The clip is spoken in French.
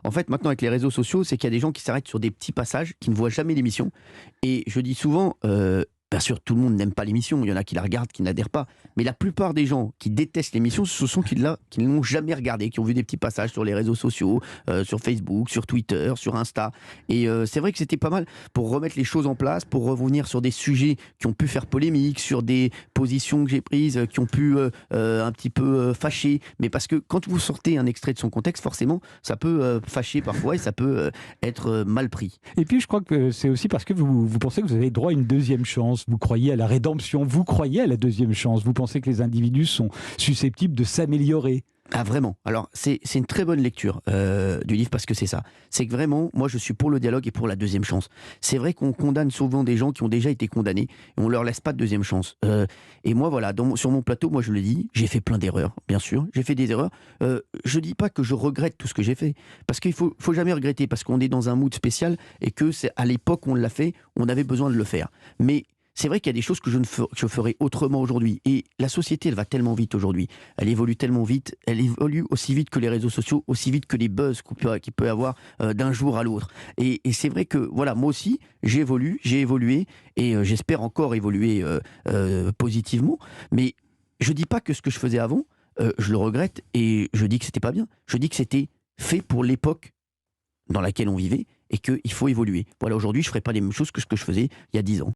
En fait, maintenant, avec les réseaux sociaux, c'est qu'il y a des gens qui s'arrêtent sur des petits passages, qui ne voient jamais l'émission. Et je dis souvent, bien sûr, tout le monde n'aime pas l'émission. Il y en a qui la regardent, qui n'adhèrent pas. Mais la plupart des gens qui détestent l'émission, ce sont qui ne l'ont jamais regardé, qui ont vu des petits passages sur les réseaux sociaux, sur Facebook, sur Twitter, sur Insta. Et c'est vrai que c'était pas mal pour remettre les choses en place, pour revenir sur des sujets qui ont pu faire polémique, sur des positions que j'ai prises qui ont pu un petit peu fâcher. Mais parce que quand vous sortez un extrait de son contexte, forcément, ça peut fâcher parfois et ça peut être mal pris. Et puis je crois que c'est aussi parce que vous pensez que vous avez droit à une deuxième chance. Vous croyez à la rédemption, vous croyez à la deuxième chance. Vous pensez que les individus sont susceptibles de s'améliorer. Ah vraiment. Alors c'est une très bonne lecture du livre parce que c'est ça. C'est que vraiment, moi je suis pour le dialogue et pour la deuxième chance. C'est vrai qu'on condamne souvent des gens qui ont déjà été condamnés et on leur laisse pas de deuxième chance. Et moi voilà, sur mon plateau, moi je le dis, j'ai fait plein d'erreurs, bien sûr. J'ai fait des erreurs. Je dis pas que je regrette tout ce que j'ai fait parce qu'il faut jamais regretter parce qu'on est dans un mood spécial et que c'est à l'époque où on l'a fait, on avait besoin de le faire. Mais c'est vrai qu'il y a des choses que je ferai autrement aujourd'hui. Et la société, elle va tellement vite aujourd'hui. Elle évolue tellement vite. Elle évolue aussi vite que les réseaux sociaux, aussi vite que les buzz qu'il peut y avoir d'un jour à l'autre. Et c'est vrai que, voilà, moi aussi, j'évolue, j'ai évolué et j'espère encore évoluer positivement. Mais je dis pas que ce que je faisais avant, je le regrette et je dis que c'était pas bien. Je dis que c'était fait pour l'époque dans laquelle on vivait et qu'il faut évoluer. Voilà, aujourd'hui, je ne ferai pas les mêmes choses que ce que je faisais il y a 10 ans.